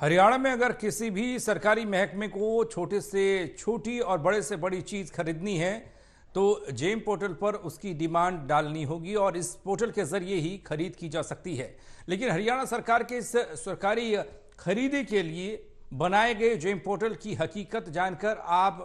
हरियाणा में अगर किसी भी सरकारी महकमे को छोटे से छोटी और बड़े से बड़ी चीज खरीदनी है तो जेम पोर्टल पर उसकी डिमांड डालनी होगी और इस पोर्टल के जरिए ही खरीद की जा सकती है। लेकिन हरियाणा सरकार के इस सरकारी खरीदी के लिए बनाए गए जेम पोर्टल की हकीकत जानकर आप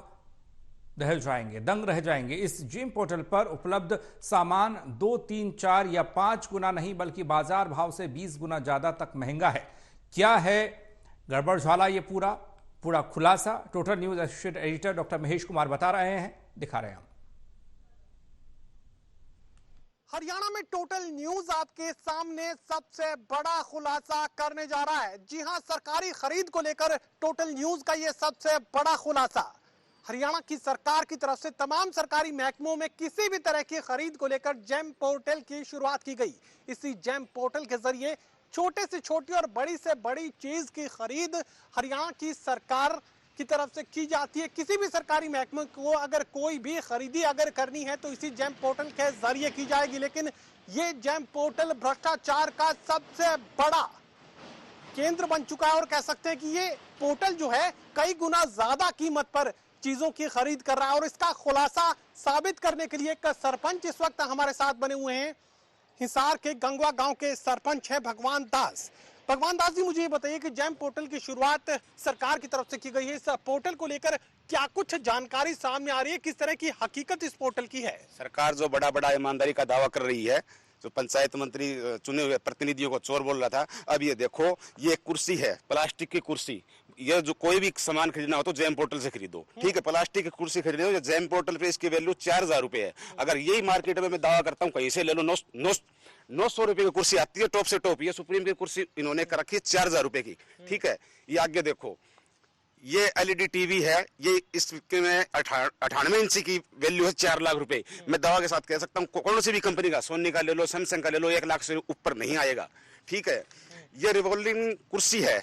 रह जाएंगे, दंग रह जाएंगे। इस जेम पोर्टल पर उपलब्ध सामान 2, 3, 4 या 5 गुना नहीं बल्कि बाजार भाव से 20 गुना ज्यादा तक महंगा है। क्या है गड़बड़ झाला ये पूरा खुलासा total news associate editor doctor Mahesh Kumar बता रहे हैं, दिखा रहे हैं हम। हरियाणा में टोटल न्यूज आपके सामने सबसे बड़ा खुलासा करने जा रहा है। जी हां, सरकारी खरीद को लेकर टोटल न्यूज का यह सबसे बड़ा खुलासा। हरियाणा की सरकार की तरफ से तमाम सरकारी महकमों में किसी भी तरह की खरीद को लेकर जेम पोर्टल की शुरुआत की गई। इसी जेम पोर्टल के जरिए छोटे से छोटी और बड़ी से बड़ी चीज की खरीद हरियाणा की सरकार की तरफ से की जाती है। किसी भी सरकारी महकमे को अगर कोई भी खरीदी अगर करनी है तो इसी जेम पोर्टल के जरिए की जाएगी। लेकिन ये जेम पोर्टल भ्रष्टाचार का सबसे बड़ा केंद्र बन चुका है और कह सकते हैं कि ये पोर्टल जो है कई गुना ज्यादा कीमत पर चीजों की खरीद कर रहा है। और इसका खुलासा साबित करने के लिए एक सरपंच इस वक्त हमारे साथ बने हुए हैं। हिसार के गंगवा गांव के सरपंच है भगवान दास। भगवान दास जी, मुझे ये बताइए कि जेम पोर्टल की शुरुआत सरकार की तरफ से की गई है। इस पोर्टल को लेकर क्या कुछ जानकारी सामने आ रही है? किस तरह की हकीकत इस पोर्टल की है? सरकार जो बड़ा ईमानदारी का दावा कर रही है, जो पंचायत मंत्री चुने हुए प्रतिनिधियों को चोर बोल रहा था, अब ये देखो, ये कुर्सी है, प्लास्टिक की कुर्सी। ये जो कोई भी सामान खरीदना हो तो जेम पोर्टल से खरीदो, ठीक है। प्लास्टिक की कुर्सी खरीदो, ये जेम पोर्टल पे इसकी वैल्यू 4000 रुपए है। अगर यही मार्केट में मैं दावा करता हूँ कहीं से ले लो, 900 रुपए की कुर्सी आती है टॉप से टॉप। ये सुप्रीम की कुर्सी इन्होंने कर रखी है 4000 रुपए की, ठीक है। ये आगे देखो, ये एलईडी टीवी है, ये इसके में 98 इंची की वैल्यू है 4 लाख रुपए। मैं दावा के साथ कह सकता हूँ कौन सी भी कंपनी का, सोनी का ले लो, सैमसंग का ले लो, 1 लाख से ऊपर नहीं आएगा, ठीक है। ये रिवॉल्विंग कुर्सी है,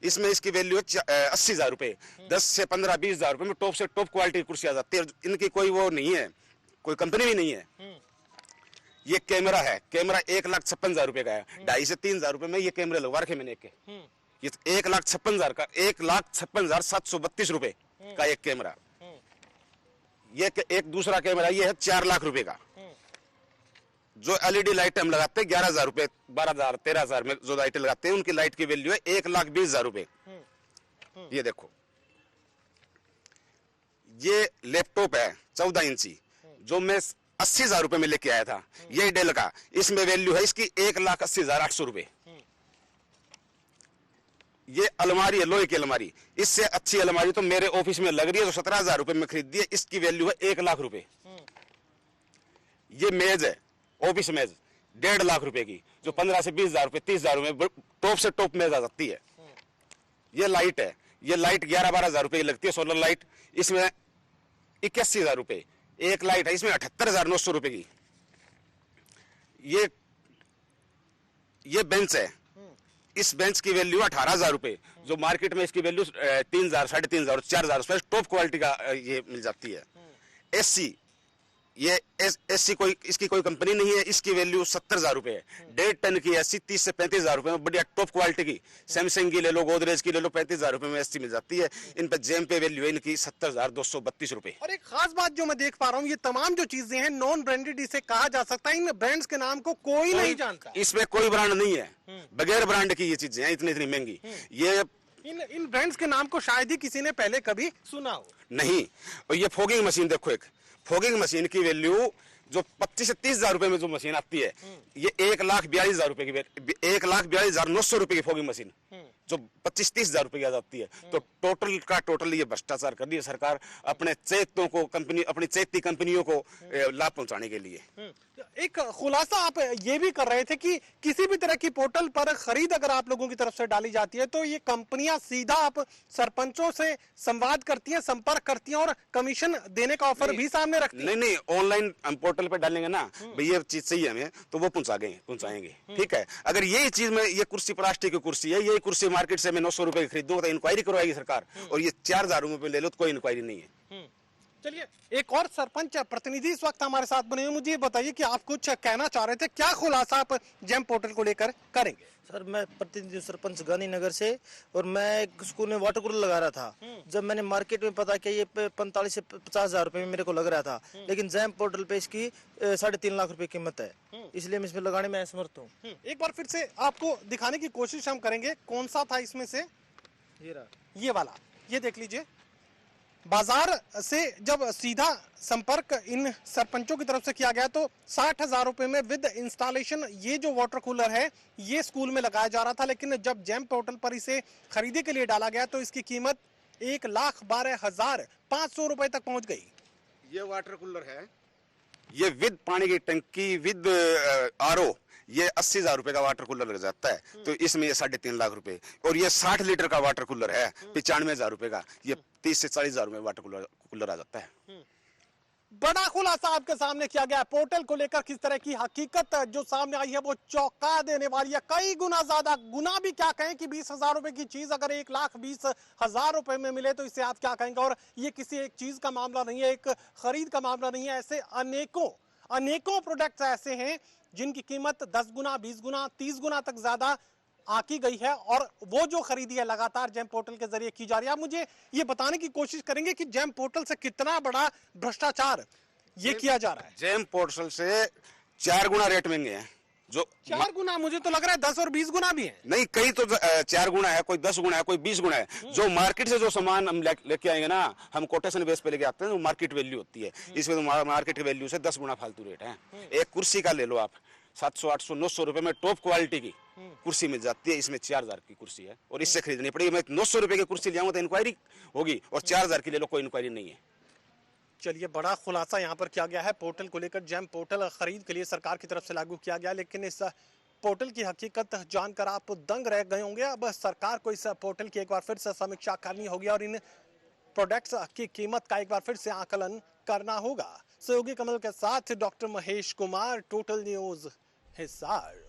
इसमें इसकी वैल्यू है 80,000 रुपए। 10 से 15, 20,000 रुपए में टॉप से टॉप क्वालिटी की कुर्सी आ जाती है। इनकी कोई वो नहीं है, कोई कंपनी भी नहीं है। ये कैमरा है, कैमरा 1,56,000 रुपए का है। 2,500 से 3,000 रुपए में ये कैमरे लगवा रखे मैंने एक। ये 1,56,000 का, 1,56,732 रुपए का एक कैमरा। ये एक दूसरा कैमरा ये है 4 लाख रुपए का। जो एलईडी लाइट हम लगाते हैं 11,000 रुपए, 12,000, 13,000 में जो लाइटें लगाते हैं उनकी लाइट की वैल्यू है 1,20,000 रुपए। ये देखो, ये लैपटॉप है 14 इंची, जो मैं 80,000 रुपए में लेके आया था, ये डेल का। इसमें वैल्यू है इसकी 1,80,800 रुपए। ये अलमारी है, लोहे की अलमारी, इससे अच्छी अलमारी तो मेरे ऑफिस में लग रही है, जो 17,000 रुपए में खरीदी है, इसकी वैल्यू है 1 लाख रुपए। ये मेज है, ऑफिस मेज, 1.5 लाख रुपए की, जो 15 से 20,000 रुपए, 30,000 रुपए टॉप से टॉप मेज आ सकती है। ये लाइट है, ये लाइट 11-12,000 रुपए की लगती है, सोलर लाइट। इसमें 81,000 रुपए। एक लाइट है, इसमें 78,900 रुपए की। ये बेंच है, इस बेंच की वैल्यू 18,000 रुपए, जो मार्केट में इसकी वैल्यू 3,000, 3,500, 4,000 टॉप क्वालिटी का ये मिल जाती है। एसी, ये एसी कोई इसकी कोई कंपनी नहीं है, इसकी वैल्यू 70,000 रुपए है। 1.5 टन की एसी 30 से 35,000 रुपए में बढ़िया टॉप क्वालिटी की, सैमसंग की ले लो, गोदरेज की ले लो, 35,000 रुपए में एसी मिल जाती है। इन पे जेम पे वैल्यू है इनकी 70,232 रुपए। और एक खास बात जो मैं देख पा रहा हूँ, ये तमाम जो चीजें हैं नॉन ब्रांडेड इसे कहा जा सकता है। इन ब्रांड्स के नाम को कोई नहीं जानता, इसमें कोई ब्रांड नहीं है, बगैर ब्रांड की ये चीजें हैं, इतनी महंगी। ये इन ब्रांड्स के नाम को शायद ही किसी ने पहले कभी सुना हो नहीं। और ये फोगिंग मशीन देखो, एक फोगिंग मशीन की वैल्यू जो 25 से 30,000 रुपए में जो मशीन आती है, ये 1,42,000 रुपए की, 1,42,900 रुपए की फोगिंग मशीन जो 25-30,000 रुपए की आ जाती है। तो टोटल का टोटल ये भ्रष्टाचार कर रही है सरकार अपने चैतों को, अपनी चैती कंपनियों को लाभ पहुंचाने के लिए। एक खुलासा आप ये भी कर रहे थे कि किसी भी तरह की पोर्टल पर खरीद अगर आप लोगों की तरफ से डाली जाती है तो ये कंपनियां सीधा आप सरपंचों से संवाद करती हैं, संपर्क करती हैं और कमीशन देने का ऑफर भी सामने रखती हैं। नहीं, ऑनलाइन हम पोर्टल पे डालेंगे ना, भाई ये चीज चाहिए हमें, तो वो पहुंचाएंगे, ठीक है। अगर यही चीज में, ये कुर्सी प्लास्टिक की कुर्सी है, यही कुर्सी मार्केट से मैं 900 रुपए की खरीदूंगा तो इंक्वायरी करवाएगी सरकार, और ये 4,000 रुपए ले लो तो कोई इंक्वायरी नहीं है। चलिए, एक और सरपंच प्रतिनिधि इस वक्त हमारे साथ बने हुए, मुझे ये बताइए कि आप कुछ कहना चाह रहे थे, क्या खुलासा आप जेम पोर्टल को लेकर करेंगे? सर मैं प्रतिनिधि सरपंच गांधीनगर से, और मैं एक स्कूल में वाटर कूलर लगा रहा था। जब मैंने मार्केट में पता किया, ये 45 से 50 हजार रुपए में मेरे को लग रहा था, लेकिन जैम पोर्टल पे इसकी 3.5 लाख रुपए कीमत है, इसलिए मैं इसमें लगाने में असमर्थ हूँ। एक बार फिर से आपको दिखाने की कोशिश हम करेंगे, कौन सा था इसमें से? ये वाला, ये देख लीजिए। बाजार से जब सीधा संपर्क इन सरपंचों की तरफ से किया गया तो 60,000 रुपए में विद इंस्टॉलेशन ये जो वाटर कूलर है ये स्कूल में लगाया जा रहा था, लेकिन जब जेम पोर्टल पर इसे खरीदे के लिए डाला गया तो इसकी कीमत 1,12,500 रुपए तक पहुंच गई। ये वाटर कूलर है, ये विद पानी की टंकी विद आरओ, ये 80,000 रुपए का वाटर कूलर लग जाता है। तो इसमें ये 3.5 लाख रुपए, और ये 60 लीटर का वाटर कूलर है 95,000 रुपए का, ये 30 से 40,000 रुपए वाटर कूलर आ जाता है। बड़ा खुलासा आपके सामने किया गया पोर्टल को लेकर। किस तरह की हकीकत जो सामने आई है वो चौंका देने वाली है, कई गुना ज्यादा। गुना भी क्या कहें कि 20,000 रुपए की चीज अगर 1,20,000 रुपए में मिले तो इसे आप क्या कहेंगे। और ये किसी एक चीज का मामला नहीं है, एक खरीद का मामला नहीं है, ऐसे अनेकों प्रोडक्ट्स ऐसे हैं जिनकी कीमत 10 गुना, 20 गुना, 30 गुना तक ज्यादा आकी गई है, और वो जो खरीदी है लगातार जेम पोर्टल के जरिए की जा रही है। आप मुझे ये बताने की कोशिश करेंगे कि जेम पोर्टल से कितना बड़ा भ्रष्टाचार ये किया जा रहा है। जेम पोर्टल से 4 गुना रेट महंगे हैं, जो 4 गुना, मुझे तो लग रहा है 10 और 20 गुना भी है। नहीं, कई तो 4 गुना है, कोई 10 गुना है, कोई 20 गुना है। जो मार्केट से जो सामान हम लेके आएंगे ना, हम कोटेशन बेस पे लेके आते हैं, जो मार्केट वैल्यू होती है, इसमें तो मार्केट की वैल्यू से 10 गुना फालतू रेट है। एक कुर्सी का ले लो आप, 700, 800, 900 रुपए में टॉप क्वालिटी की कुर्सी मिल जाती है, इसमें 4,000 की कुर्सी है और इससे खरीदनी पड़ेगी। मैं 900 रुपए की कुर्सी ले आऊंगा तो इंक्वायरी होगी, और 4,000 की ले लो, कोई इंक्वायरी नहीं है। चलिए, बड़ा खुलासा यहाँ पर किया गया है पोर्टल को लेकर। जेम पोर्टल खरीद के लिए सरकार की तरफ से लागू किया गया, लेकिन इस पोर्टल की हकीकत जानकर आप दंग रह गए होंगे। अब सरकार को इस पोर्टल की एक बार फिर से समीक्षा करनी होगी और इन प्रोडक्ट्स की कीमत का एक बार फिर से आकलन करना होगा। सहयोगी कमल के साथ doctor Mahesh Kumar, total news, Hisar.